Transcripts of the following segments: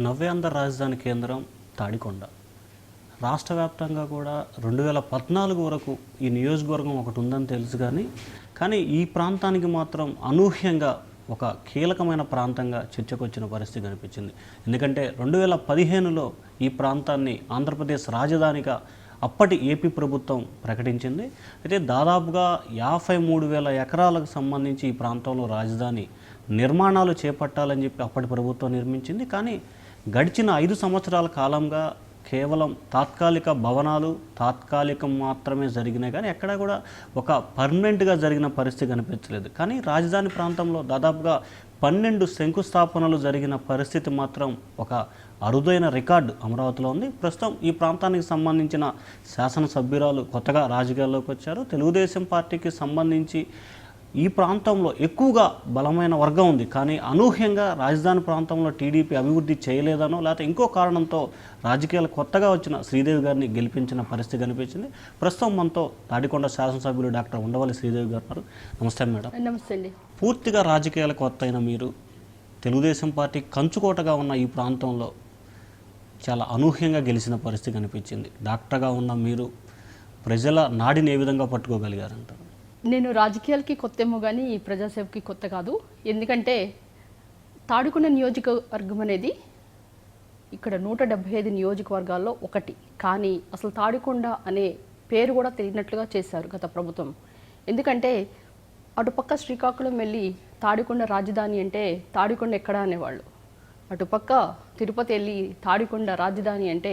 నవ్యాంధ్ర రాజధాని కేంద్రం తాడికొండ. రాష్ట్ర వ్యాప్తంగా కూడా 2014 వరకు ఈ నియోజకవర్గం ఒకటి ఉందని తెలుసు కానీ ఈ ప్రాంతానికి మాత్రం అనూహ్యంగా ఒక కీలకమైన ప్రాంతంగా చర్చకొచ్చిన పరిస్థితి కనిపించింది. ఎందుకంటే 2015లో ఈ ప్రాంతాన్ని ఆంధ్రప్రదేశ్ రాజధానిగా అప్పటి ఏపీ ప్రభుత్వం ప్రకటించింది. అయితే దాదాపుగా 53,000 ఎకరాలకు సంబంధించి ఈ ప్రాంతంలో రాజధాని నిర్మాణాలు చేపట్టాలని చెప్పి అప్పటి ప్రభుత్వం నిర్మించింది. కానీ గడిచిన 5 సంవత్సరాల కాలంగా కేవలం తాత్కాలిక భవనాలు తాత్కాలికం మాత్రమే జరిగినాయి, కానీ ఎక్కడా కూడా ఒక పర్మనెంట్గా జరిగిన పరిస్థితి కనిపించలేదు. కానీ రాజధాని ప్రాంతంలో దాదాపుగా 12 శంకుస్థాపనలు జరిగిన పరిస్థితి మాత్రం ఒక అరుదైన రికార్డు అమరావతిలో ఉంది. ప్రస్తుతం ఈ ప్రాంతానికి సంబంధించిన శాసనసభ్యురాలు కొత్తగా రాజకీయాల్లోకి వచ్చారు. తెలుగుదేశం పార్టీకి సంబంధించి ఈ ప్రాంతంలో ఎక్కువగా బలమైన వర్గం ఉంది, కానీ అనూహ్యంగా రాజధాని ప్రాంతంలో టీడీపీ అభివృద్ధి చేయలేదనో లేకపోతే ఇంకో కారణంతో రాజకీయాలు కొత్తగా వచ్చిన శ్రీదేవి గారిని గెలిపించిన పరిస్థితి కనిపించింది. ప్రస్తుతం మనతో తాడికొండ శాసనసభ్యులు డాక్టర్ ఉండవల్లి శ్రీదేవి గారు. నమస్తే మేడం. నమస్తే అండి. పూర్తిగా రాజకీయాలు కొత్త అయిన మీరు తెలుగుదేశం పార్టీ కంచుకోటగా ఉన్న ఈ ప్రాంతంలో చాలా అనూహ్యంగా గెలిచిన పరిస్థితి కనిపించింది. డాక్టర్గా ఉన్న మీరు ప్రజల నాడిని ఏ విధంగా పట్టుకోగలిగారంటారు? నేను రాజకీయాలకి కొత్తేమో కానీ ఈ ప్రజాసేవకి కొత్త కాదు. ఎందుకంటే తాడికొండ నియోజకవర్గం అనేది ఇక్కడ 175 నియోజకవర్గాల్లో ఒకటి. కానీ అసలు తాడికొండ అనే పేరు కూడా తెలియనట్లుగా చేశారు గత ప్రభుత్వం. ఎందుకంటే అటుపక్క శ్రీకాకుళం వెళ్ళి తాడికొండ రాజధాని అంటే తాడికొండ ఎక్కడ అనేవాళ్ళు, అటుపక్క తిరుపతి వెళ్ళి తాడికొండ రాజధాని అంటే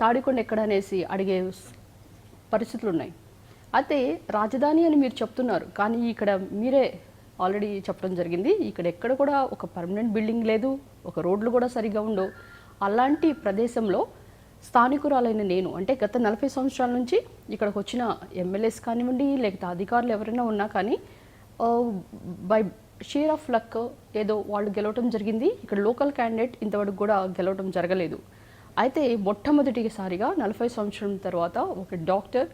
తాడికొండ ఎక్కడ అనేసి అడిగే పరిస్థితులు ఉన్నాయి. అయితే రాజధాని అని మీరు చెప్తున్నారు, కానీ ఇక్కడ మీరే ఆల్రెడీ చెప్పడం జరిగింది, ఇక్కడ ఎక్కడ కూడా ఒక పర్మనెంట్ బిల్డింగ్ లేదు, ఒక రోడ్లు కూడా సరిగా ఉండవు. అలాంటి ప్రదేశంలో స్థానికురాలైన నేను, అంటే గత 40 సంవత్సరాల నుంచి ఇక్కడికి వచ్చిన ఎమ్మెల్యేస్ కానివ్వండి లేకపోతే అధికారులు ఎవరైనా ఉన్నా కానీ బై షేర్ ఆఫ్ లక్ ఏదో వాళ్ళు గెలవటం జరిగింది. ఇక్కడ లోకల్ క్యాండిడేట్ ఇంతవరకు కూడా గెలవటం జరగలేదు. అయితే మొట్టమొదటిసారిగా 40 సంవత్సరం తర్వాత ఒక డాక్టర్,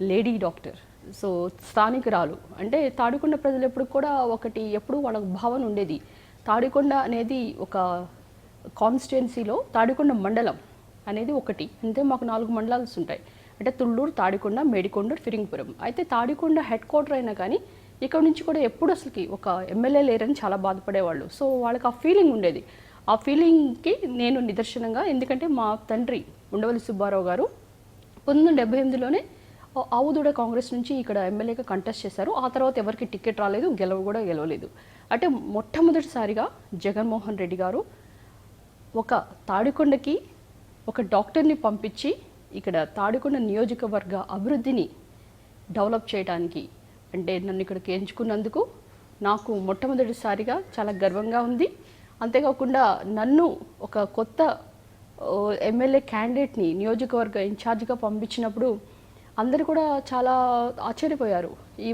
లేడీ డాక్టర్, సో స్థానికురాలు, అంటే తాడికొండ ప్రజలు ఎప్పుడు కూడా ఒకటి ఎప్పుడు వాళ్ళకు భావన ఉండేది, తాడికొండ అనేది ఒక కాన్స్టిట్యున్సీలో తాడికొండ మండలం అనేది ఒకటి, అంటే మాకు 4 మండలాలు ఉంటాయి, అంటే తుళ్ళూరు, తాడికొండ, మేడికొండూరు, ఫిరింగిపురం. అయితే తాడికొండ హెడ్ క్వార్టర్ అయినా కానీ ఇక్కడ నుంచి కూడా ఎప్పుడు అసలుకి ఒక ఎమ్మెల్యే లేరని చాలా బాధపడేవాళ్ళు. సో వాళ్ళకి ఆ ఫీలింగ్ ఉండేది. ఆ ఫీలింగ్కి నేను నిదర్శనంగా, ఎందుకంటే మా తండ్రి ఉండవల్లి సుబ్బారావు గారు 1978లోనే ఆవుదూడ కాంగ్రెస్ నుంచి ఇక్కడ ఎమ్మెల్యేగా కంటెస్ట్ చేశారు. ఆ తర్వాత ఎవరికి టికెట్ రాలేదు, గెలవలేదు. అంటే మొట్టమొదటిసారిగా జగన్మోహన్ రెడ్డి గారు ఒక తాడికొండకి ఒక డాక్టర్ని పంపించి ఇక్కడ తాడికొండ నియోజకవర్గ అభివృద్ధిని డెవలప్ చేయడానికి, అంటే నన్ను ఇక్కడికి ఎంచుకున్నందుకు నాకు మొట్టమొదటిసారిగా చాలా గర్వంగా ఉంది. అంతేకాకుండా నన్ను ఒక కొత్త ఎమ్మెల్యే క్యాండిడేట్ని నియోజకవర్గ ఇన్ఛార్జిగా పంపించినప్పుడు అందరూ కూడా చాలా ఆశ్చర్యపోయారు. ఈ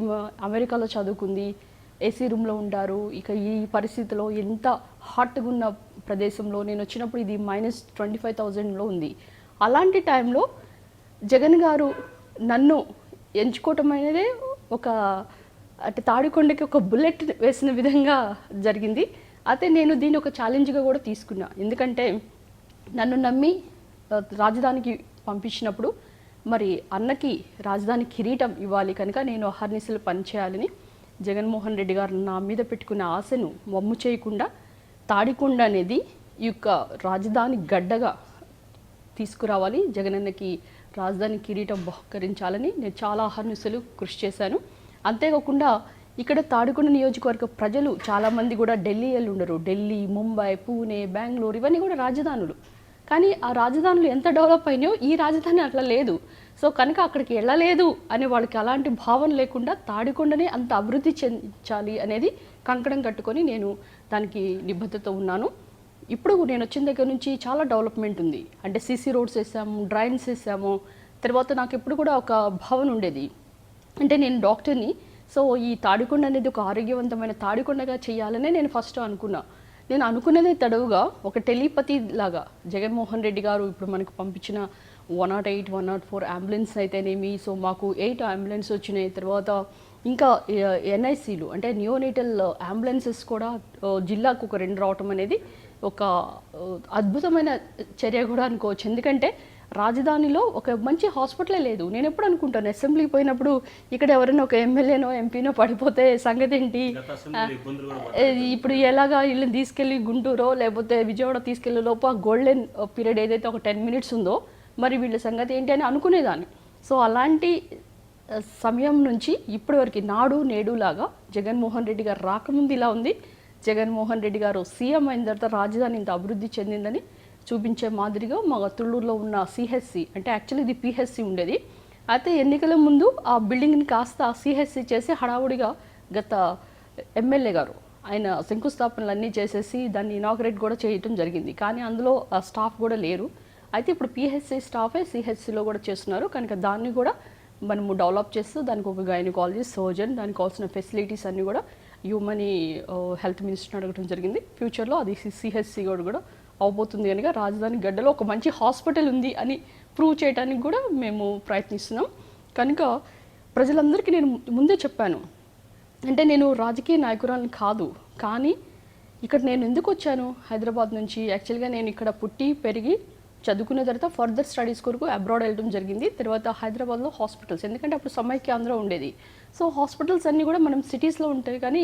అమెరికాలో చదువుకుంది, ఏసీ రూమ్లో ఉంటారు, ఇక ఈ పరిస్థితిలో ఎంత హాట్గా ఉన్న ప్రదేశంలో నేను వచ్చినప్పుడు ఇది -25,000లో ఉంది. అలాంటి టైంలో జగన్ గారు నన్ను ఎంచుకోవటం అనేది ఒక, అంటే తాడికొండకి ఒక బుల్లెట్ వేసిన విధంగా జరిగింది. అయితే నేను దీన్ని ఒక ఛాలెంజ్గా కూడా తీసుకున్నా. ఎందుకంటే నన్ను నమ్మి రాజధానికి పంపించినప్పుడు మరి అన్నకి రాజధాని కిరీటం ఇవ్వాలి కనుక నేను అహర్నిశలు పనిచేయాలని జగన్మోహన్ రెడ్డి గారు నా మీద పెట్టుకున్న ఆశను వమ్ము చేయకుండా తాడికొండ అనేది ఈ యొక్క రాజధాని గడ్డగా తీసుకురావాలి, జగనన్నకి రాజధాని కిరీటం బహుకరించాలని నేను చాలా అహర్నిశలు కృషి చేశాను. అంతేకాకుండా ఇక్కడ తాడికొండ నియోజకవర్గ ప్రజలు చాలామంది కూడా ఢిల్లీ వెళ్ళి ఉండరు. ఢిల్లీ, ముంబై, పూణే, బెంగళూరు ఇవన్నీ కూడా రాజధానులు. కానీ ఆ రాజధానులు ఎంత డెవలప్ అయినాయో ఈ రాజధాని అట్లా లేదు. సో కనుక అక్కడికి వెళ్ళలేదు అనే వాళ్ళకి అలాంటి భావన లేకుండా తాడికొండనే అంత అభివృద్ధి చెందించాలి అనేది కంకణం కట్టుకొని నేను దానికి నిబద్ధత ఉన్నాను. ఇప్పుడు నేను వచ్చిన దగ్గర నుంచి చాలా డెవలప్మెంట్ ఉంది. అంటే సీసీ రోడ్స్ వేసాము, డ్రైన్స్ వేసాము. తర్వాత నాకు ఎప్పుడు కూడా ఒక భావన ఉండేది, అంటే నేను డాక్టర్ని, సో ఈ తాడికొండ అనేది ఒక ఆరోగ్యవంతమైన తాడికొండగా చేయాలనే నేను ఫస్ట్ అనుకున్నా. నేను అనుకున్నదే తడవుగా ఒక టెలిపతి లాగా జగన్మోహన్ రెడ్డి గారు ఇప్పుడు మనకు పంపించిన 108, 104 అంబులెన్స్ అయితేనేమి, సో మాకు 8 అంబులెన్స్ వచ్చినాయి. తర్వాత ఇంకా ఎన్ఐసీలు అంటే నియోనేటల్ అంబులెన్సెస్ కూడా జిల్లాకు ఒక 2 రావటం అనేది ఒక అద్భుతమైన చర్య కూడా అనుకోవచ్చు. ఎందుకంటే రాజధానిలో ఒక మంచి హాస్పిటలే లేదు. నేను ఎప్పుడు అనుకుంటాను అసెంబ్లీకి పోయినప్పుడు ఇక్కడ ఎవరైనా ఒక ఎమ్మెల్యేనో ఎంపీనో పడిపోతే సంగతి ఏంటి, ఇప్పుడు ఎలాగా వీళ్ళని తీసుకెళ్ళి గుంటూరో లేకపోతే విజయవాడ తీసుకెళ్ళే లోపు ఆ గోల్డెన్ పీరియడ్ ఏదైతే ఒక 10 మినిట్స్ ఉందో మరి వీళ్ళ సంగతి ఏంటి అని అనుకునేదాన్ని. సో అలాంటి సమయం నుంచి ఇప్పటి వరకు నాడు నేడు లాగా జగన్మోహన్ రెడ్డి గారు రాకముందు ఇలా ఉంది, జగన్మోహన్ రెడ్డి గారు సీఎం అయిన తర్వాత రాజధాని ఇంత అభివృద్ధి చెందిందని చూపించే మాదిరిగా మా తుళ్ళూరులో ఉన్న సిహెచ్సి అంటే యాక్చువల్లీ ఇది పిహెచ్సి ఉండేది. అయితే ఎన్నికల ముందు ఆ బిల్డింగ్ని కాస్త సిహెచ్సి చేసి హడావుడిగా గత ఎమ్మెల్యే గారు ఆయన శంకుస్థాపనలన్నీ చేసేసి దాన్ని ఇనాగ్రేట్ కూడా చేయటం జరిగింది. కానీ అందులో ఆ స్టాఫ్ కూడా లేరు. అయితే ఇప్పుడు పిహెచ్సి స్టాఫే సిహెచ్సిలో కూడా చేస్తున్నారు. కనుక దాన్ని కూడా మనము డెవలప్ చేస్తూ దానికి ఒక గైనకాలజిస్ట్, సర్జన్, దానికి కావాల్సిన ఫెసిలిటీస్ అన్నీ కూడా హ్యూమన్ హెల్త్ మినిస్టర్ని అడగడం జరిగింది. ఫ్యూచర్లో అది సిహెచ్సి కూడా అవబోతుంది కనుక రాజధాని గడ్డలో ఒక మంచి హాస్పిటల్ ఉంది అని ప్రూవ్ చేయడానికి కూడా మేము ప్రయత్నిస్తున్నాం. కనుక ప్రజలందరికీ నేను ముందే చెప్పాను, అంటే నేను రాజకీయ నాయకురాలని కాదు, కానీ ఇక్కడ నేను ఎందుకు వచ్చాను హైదరాబాద్ నుంచి, యాక్చువల్గా నేను ఇక్కడ పుట్టి పెరిగి చదువుకున్న తర్వాత ఫర్దర్ స్టడీస్ కొరకు అబ్రాడ్ వెళ్ళడం జరిగింది. తర్వాత హైదరాబాద్లో హాస్పిటల్స్, ఎందుకంటే అప్పుడు సమైక్యాంధ్ర ఉండేది. సో హాస్పిటల్స్ అన్నీ కూడా మనం సిటీస్లో ఉంటాయి కానీ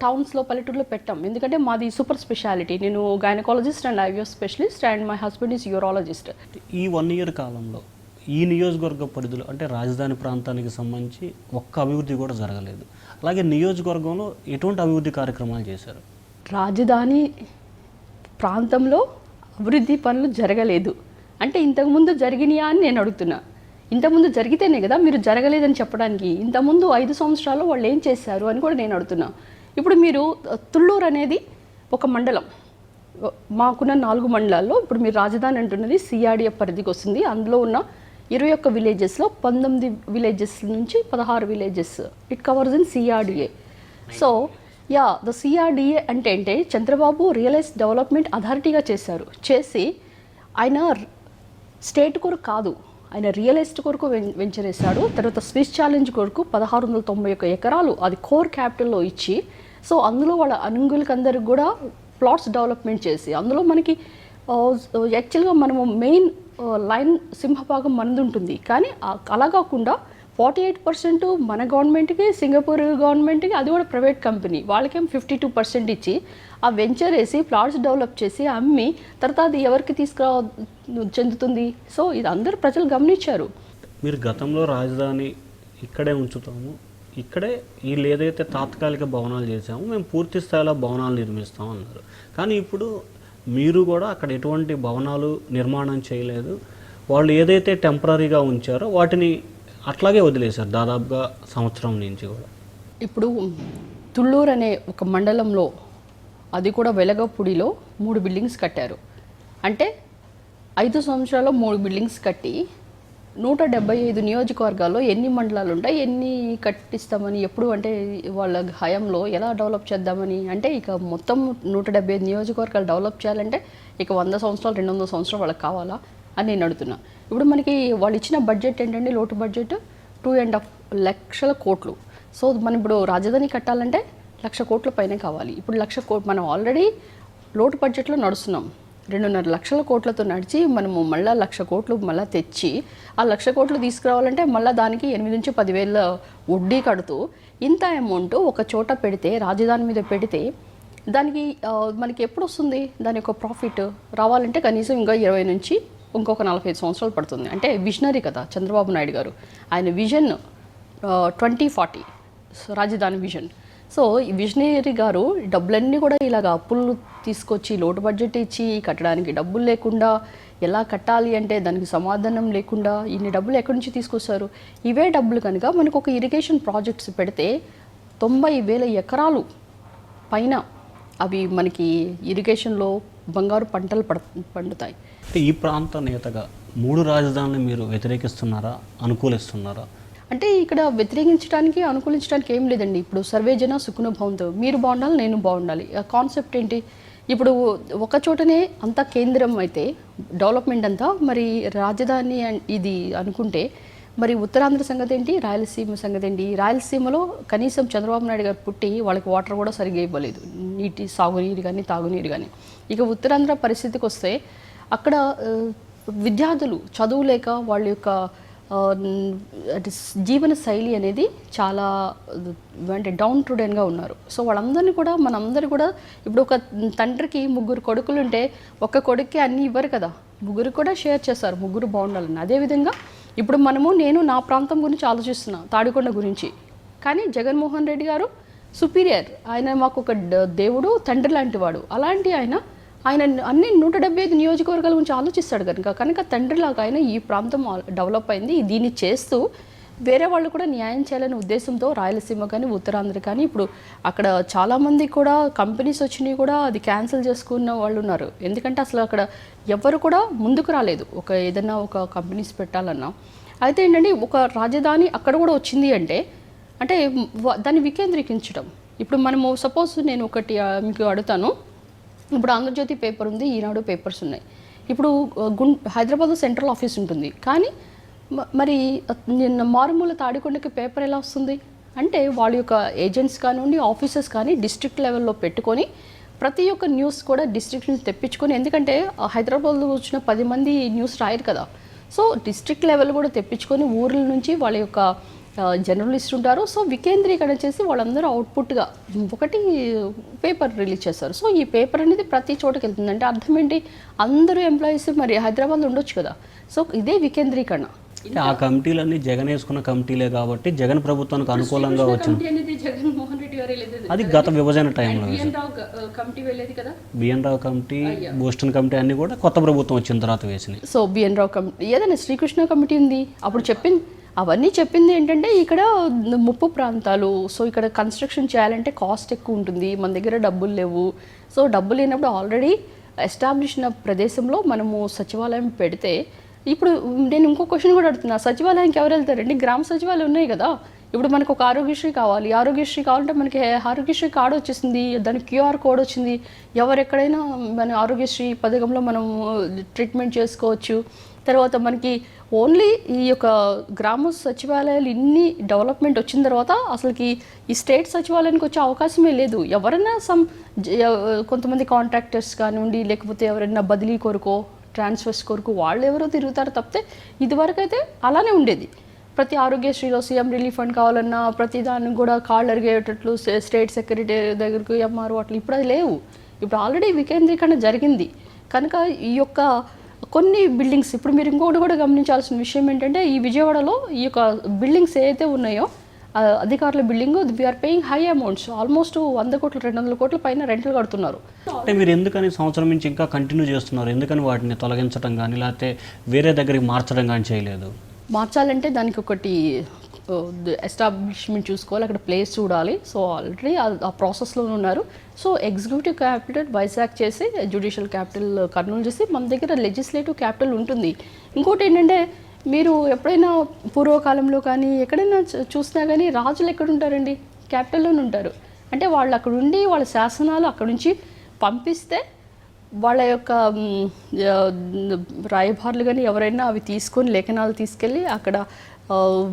టౌన్స్లో పల్లెటూరులో పెట్టాం. ఎందుకంటే మాది సూపర్ స్పెషాలిటీ, నేను gynaecologist and IVF specialist and my husband is urologist. ఈ 1 ఇయర్ కాలంలో ఈ నియోజకవర్గ పరిధిలో అంటే రాజధాని ప్రాంతానికి సంబంధించి ఒక్క అభివృద్ధి కూడా జరగలేదు. అలాగే నియోజకవర్గంలో ఎటువంటి అభివృద్ధి కార్యక్రమాలు చేశారు? రాజధాని ప్రాంతంలో అభివృద్ధి పనులు జరగలేదు అంటే ఇంతకుముందు జరిగినాయా అని నేను అడుగుతున్నా. ఇంతకుముందు జరిగితేనే కదా మీరు జరగలేదని చెప్పడానికి. ఇంతకుముందు 5 సంవత్సరాల్లో వాళ్ళు ఏం చేశారు అని కూడా నేను అడుగుతున్నా. ఇప్పుడు మీరు తుళ్ళూరు అనేది ఒక మండలం, మాకున్న 4 మండలాల్లో ఇప్పుడు మీరు రాజధాని అంటున్నది సిఆర్డిఎఫ్ పరిధికి వస్తుంది. అందులో ఉన్న 21 విలేజెస్లో 19 విలేజెస్ నుంచి 16 villages it covers in CRDA. So the CRDA అంటే చంద్రబాబు రియల్ డెవలప్మెంట్ అథారిటీగా చేసి ఆయన స్టేట్ కొరకు కాదు, ఆయన రియల్ ఎస్టేట్ కొరకు వెంచర్ వేశాడు. తర్వాత స్విస్ ఛాలెంజ్ కొరకు 1691 ఎకరాలు అది కోర్ క్యాపిటల్లో ఇచ్చి, సో అందులో వాళ్ళ అనుగులకు అందరికి కూడా ప్లాట్స్ డెవలప్మెంట్ చేసి, అందులో మనకి యాక్చువల్గా మనము మెయిన్ లైన్ సింహభాగం మనది ఉంటుంది. కానీ అలా కాకుండా 48% మన గవర్నమెంట్కి, సింగపూర్ గవర్నమెంట్కి, అది కూడా ప్రైవేట్ కంపెనీ వాళ్ళకేం 52% ఇచ్చి ఆ వెంచర్ వేసి ప్లాట్స్ డెవలప్ చేసి అమ్మి తర్వాత అది ఎవరికి చెందుతుంది? సో ఇది అందరు ప్రజలు గమనించారు. మీరు గతంలో రాజధాని ఇక్కడే ఉంచుతాము, ఇక్కడే వీళ్ళు ఏదైతే తాత్కాలిక భవనాలు చేసామో మేము పూర్తి స్థాయిలో భవనాలు నిర్మిస్తాం అన్నారు. కానీ ఇప్పుడు మీరు కూడా అక్కడ ఎటువంటి భవనాలు నిర్మాణం చేయలేదు, వాళ్ళు ఏదైతే టెంపరీగా ఉంచారో వాటిని అట్లాగే వదిలేశారు దాదాపుగా సంవత్సరం నుంచి కూడా. ఇప్పుడు తుళ్ళూరు అనే ఒక మండలంలో, అది కూడా వెలగపూడిలో 3 బిల్డింగ్స్ కట్టారు. అంటే 5 సంవత్సరాల్లో 3 బిల్డింగ్స్ కట్టి 175 నియోజకవర్గాల్లో ఎన్ని మండలాలు ఉంటాయి, ఎన్ని కట్టిస్తామని ఎప్పుడు అంటే వాళ్ళ హయాంలో ఎలా డెవలప్ చేద్దామని, అంటే ఇక మొత్తం 175 నియోజకవర్గాలు డెవలప్ చేయాలంటే ఇక 100 సంవత్సరాలు 200 సంవత్సరాలు వాళ్ళకి కావాలా అని నేను అడుగుతున్నా. ఇప్పుడు మనకి వాళ్ళు ఇచ్చిన బడ్జెట్ ఏంటంటే లోటు బడ్జెట్ 2.5 లక్షల కోట్లు. సో మనం ఇప్పుడు రాజధాని కట్టాలంటే 1,00,000 కోట్ల పైనే కావాలి. ఇప్పుడు 1,00,000 కోట్లు మనం ఆల్రెడీ లోటు బడ్జెట్లో నడుస్తున్నాం. 2.5 లక్షల కోట్లతో నడిచి మనము మళ్ళీ 1,00,000 కోట్లు మళ్ళీ తెచ్చి ఆ 1,00,000 కోట్లు తీసుకురావాలంటే మళ్ళీ దానికి 8 నుంచి 10,000 వడ్డీ కడుతూ ఇంత అమౌంట్ ఒక చోట పెడితే, రాజధాని మీద పెడితే దానికి మనకి ఎప్పుడు వస్తుంది దాని యొక్క ప్రాఫిట్ రావాలంటే కనీసం ఇంకా 20 నుంచి ఇంకొక 45 సంవత్సరాలు పడుతుంది. అంటే విజనరీ కదా చంద్రబాబు నాయుడు గారు, ఆయన విజన్ 2040 రాజధాని విజన్. సో ఈ విజనరీ గారు డబ్బులన్నీ కూడా ఇలాగ అప్పులు తీసుకొచ్చి లోటు బడ్జెట్ ఇచ్చి కట్టడానికి డబ్బులు లేకుండా, ఎలా కట్టాలి అంటే దానికి సమాధానం లేకుండా ఇన్ని డబ్బులు ఎక్కడి నుంచి తీసుకొస్తారు? ఇవే డబ్బులు కనుక మనకు ఒక ఇరిగేషన్ ప్రాజెక్ట్స్ పెడితే 90,000 ఎకరాలు పైన అవి మనకి ఇరిగేషన్లో బంగారు పంటలు పండుతాయి. ఈ ప్రాంత నేతగా 3 రాజధానులు మీరు వ్యతిరేకిస్తున్నారా, అనుకూలిస్తున్నారా? అంటే ఇక్కడ వ్యతిరేకించడానికి, అనుకూలించడానికి ఏం లేదండి. ఇప్పుడు సర్వేజన సుఖను భవంతు, మీరు బాగుండాలి, నేను బాగుండాలి. ఆ కాన్సెప్ట్ ఏంటి? ఇప్పుడు ఒక చోటనే అంతా కేంద్రం అయితే డెవలప్మెంట్ అంతా, మరి రాజధాని ఇది అనుకుంటే మరి ఉత్తరాంధ్ర సంగతి ఏంటి, రాయలసీమ సంగతి ఏంటి? రాయలసీమలో కనీసం చంద్రబాబు నాయుడు గారు పుట్టి వాళ్ళకి వాటర్ కూడా సరిగ్గా ఇవ్వలేదు, నీటి సాగునీరు కానీ తాగునీరు కానీ. ఇక ఉత్తరాంధ్ర పరిస్థితికి వస్తే అక్కడ విద్యార్థులు చదువు లేక వాళ్ళ యొక్క జీవన శైలి అనేది చాలా అంటే డౌన్ టు డెన్గా ఉన్నారు. సో వాళ్ళందరినీ కూడా మనందరూ కూడా ఇప్పుడు ఒక తండ్రికి 3 కొడుకులు ఉంటే ఒక్క కొడుక్కి అన్నీ ఇవ్వరు కదా, ముగ్గురు కూడా షేర్ చేస్తారు, ముగ్గురు బాగుండాలని. అదేవిధంగా ఇప్పుడు నేను నా ప్రాంతం గురించి ఆలోచిస్తున్నా, తాడికొండ గురించి. కానీ జగన్మోహన్ రెడ్డి గారు సుపీరియర్, ఆయన మాకు ఒక దేవుడు తండ్రి లాంటి వాడు. అలాంటి ఆయన అన్ని 175 నియోజకవర్గాల గురించి ఆలోచిస్తాడు కనుక తండ్రిలాగా ఆయన ఈ ప్రాంతం డెవలప్ అయింది, దీన్ని చేస్తూ వేరే వాళ్ళు కూడా న్యాయం చేయాలనే ఉద్దేశంతో రాయలసీమ కానీ ఉత్తరాంధ్ర కానీ ఇప్పుడు అక్కడ చాలామంది కూడా కంపెనీస్ వచ్చినాయి కూడా అది క్యాన్సిల్ చేసుకున్న వాళ్ళు ఉన్నారు. ఎందుకంటే అసలు అక్కడ ఎవరు కూడా ముందుకు రాలేదు ఒక ఏదైనా ఒక కంపెనీస్ పెట్టాలన్నా. అయితే ఏంటంటే ఒక రాజధాని అక్కడ కూడా వచ్చింది అంటే దాన్ని వికేంద్రీకరించడం. ఇప్పుడు మనము సపోజ్ నేను ఒకటి మీకు అడుగుతాను, ఇప్పుడు ఆంధ్రజ్యోతి పేపర్ ఉంది, ఈనాడు పేపర్స్ ఉన్నాయి. ఇప్పుడు హైదరాబాద్లో సెంట్రల్ ఆఫీస్ ఉంటుంది, కానీ మరి మారుమూల తాడికొండకి పేపర్ ఎలా వస్తుంది అంటే వాళ్ళ యొక్క ఏజెంట్స్ కానివ్వండి, ఆఫీసర్స్ కానీ డిస్ట్రిక్ట్ లెవెల్లో పెట్టుకొని ప్రతి ఒక్క న్యూస్ కూడా డిస్ట్రిక్ట్ నుంచి తెప్పించుకొని, ఎందుకంటే హైదరాబాద్లో వచ్చిన 10 మంది న్యూస్ రాయరు కదా, సో డిస్ట్రిక్ట్ లెవెల్ కూడా తెప్పించుకొని ఊర్ల నుంచి వాళ్ళ యొక్క జర్నలిస్ట్ ఉంటారు. సో వికేంద్రీకరణ చేసి వాళ్ళందరూ అవుట్పుట్గా ఒకటి పేపర్ రిలీజ్ చేస్తారు. సో ఈ పేపర్ అనేది ప్రతి చోటకి వెళ్తుంది. అంటే అర్థం ఏంటి, అందరూ ఎంప్లాయీస్ మరి హైదరాబాద్లో ఉండొచ్చు కదా. సో ఇదే వికేంద్రీకరణ. ఆ కమిటీలన్నీ జగన్ వేసుకున్న కమిటీలే కాబట్టి జగన్ ప్రభుత్వానికి అనుకూలంగా వచ్చింది. జగన్మోహన్ రెడ్డి గారు అది గత విభజన టైంలో కమిటీ వెళ్ళేది కదా, బిఎన్ రావు కమిటీ, బోస్టన్ కమిటీ అన్ని కూడా కొత్త ప్రభుత్వం వచ్చిన తర్వాత వేసినాయి. సో బిఎన్ రావు కమిటీ, ఏదైనా శ్రీకృష్ణ కమిటీ ఉంది అప్పుడు చెప్పింది. అవన్నీ చెప్పింది ఏంటంటే ఇక్కడ ముప్పు ప్రాంతాలు, సో ఇక్కడ కన్స్ట్రక్షన్ చేయాలంటే కాస్ట్ ఎక్కువ ఉంటుంది, మన దగ్గర డబ్బులు లేవు. సో డబ్బులు లేనప్పుడు ఆల్రెడీ ఎస్టాబ్లిష్ అయిన ప్రదేశంలో మనము సచివాలయం పెడితే, ఇప్పుడు నేను ఇంకో క్వశ్చన్ కూడా అడుగుతున్నా, సచివాలయానికి ఎవరు వెళ్తారండి? గ్రామ సచివాలయం ఉన్నాయి కదా. ఇప్పుడు మనకు ఒక ఆరోగ్యశ్రీ కావాలి, ఆరోగ్యశ్రీ కావాలంటే మనకి ఆరోగ్యశ్రీ కార్డు వచ్చేసింది, దానికి క్యూఆర్ కోడ్ వచ్చింది, ఎవరెక్కడైనా మన ఆరోగ్యశ్రీ పథకంలో మనం ట్రీట్మెంట్ చేసుకోవచ్చు. తర్వాత మనకి ఓన్లీ ఈ యొక్క గ్రామ సచివాలయాలు ఇన్ని డెవలప్మెంట్ వచ్చిన తర్వాత అసలుకి ఈ స్టేట్ సచివాలయానికి వచ్చే అవకాశమే లేదు. ఎవరైనా కొంతమంది కాంట్రాక్టర్స్ కానివ్వండి, లేకపోతే ఎవరైనా బదిలీ కొరకు ట్రాన్స్ఫర్స్ కొరకు వాళ్ళు ఎవరో తిరుగుతారు తప్పితే ఇదివరకు అయితే అలానే ఉండేది. ప్రతి ఆరోగ్యశ్రీలో సీఎం రిలీఫ్ ఫండ్ కావాలన్నా ప్రతి దానికి కూడా కాళ్ళు అరిగేటట్లు స్టేట్ సెక్రటరీ దగ్గరకు ఎంఆర్ఓ అట్లా ఇప్పుడు అది లేవు. ఇప్పుడు ఆల్రెడీ వికేంద్రీకరణ జరిగింది కనుక ఈ యొక్క కొన్ని బిల్డింగ్స్, ఇప్పుడు మీరు ఇంకొకటి కూడా గమనించాల్సిన విషయం ఏంటంటే ఈ విజయవాడలో ఈ యొక్క బిల్డింగ్స్ ఏదైతే ఉన్నాయో అధికారుల building, we're paying high amounts, almost 100 కోట్లు 200 కోట్ల పైన రెంట్లు కడుతున్నారు. అంటే మీరు ఎందుకని సంవత్సరం నుంచి ఇంకా కంటిన్యూ చేస్తున్నారు? ఎందుకని వాటిని తొలగించడం కానీ లేకపోతే వేరే దగ్గరికి మార్చడం కానీ చేయలేదు? మార్చాలంటే దానికి ఒకటి ఎస్టాబ్లిష్మెంట్ చూసుకోవాలి, అక్కడ ప్లేస్ చూడాలి. సో ఆల్రెడీ ఆ ప్రాసెస్లో ఉన్నారు. సో ఎగ్జిక్యూటివ్ క్యాపిటల్ వైజాగ్ చేసి జ్యుడిషియల్ క్యాపిటల్ కర్నూలు చేసి మన దగ్గర లెజిస్లేటివ్ క్యాపిటల్ ఉంటుంది. ఇంకోటి ఏంటంటే మీరు ఎప్పుడైనా పూర్వకాలంలో కానీ ఎక్కడైనా చూసినా కానీ రాజులు ఎక్కడ ఉంటారండి? క్యాపిటల్లోనే ఉంటారు. అంటే వాళ్ళు అక్కడ ఉండి వాళ్ళ శాసనాలు అక్కడ నుంచి పంపిస్తే వాళ్ళ యొక్క రాయబారులు కానీ ఎవరైనా అవి తీసుకొని లేఖనాలు తీసుకెళ్ళి అక్కడ